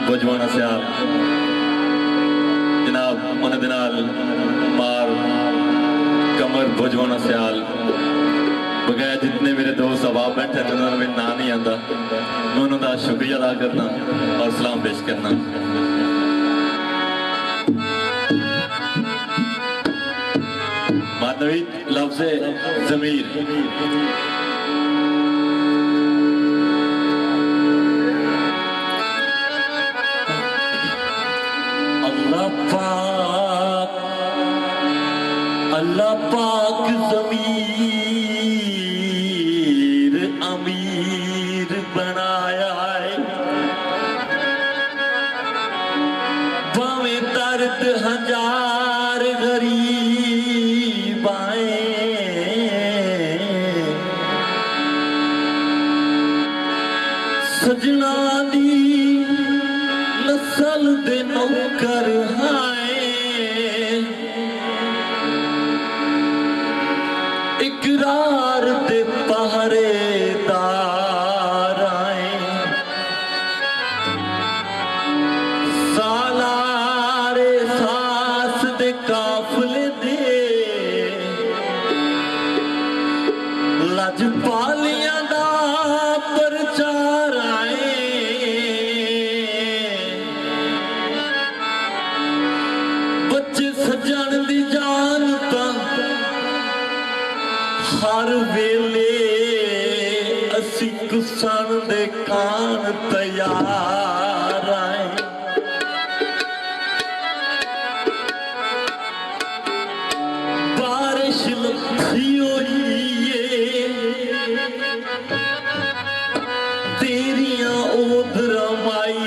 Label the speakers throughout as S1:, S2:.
S1: बुझवाना सियाल जनाब उन्हें दिनाल मार कमर बुझवाना सियाल बगैर जितने मेरे दोस्त अहबाब बैठे थे उन्होंने मेरा नाम नहीं आता, मैं उन्होंने शुक्रिया अदा करना और सलाम पेश करना। मानवी लफ्ज़ ज़मीर अल्लाह पाक ज़मीर अमीर बनाया है, भावें दर्द हजार गरीब आए, सजना दी नस्ल दे नौकर हाए, इकरार दे पहरेदार आए, सालारे सास दे काफले दे लजपालियां दा प्रचार आए, बच्चे सजन दी जान तां हर वेले असी कुसन दे कान तैयार आए, बारिश लथी होई तेरियां ओदरा माई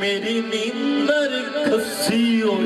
S1: मेरी नींदर खसी होई।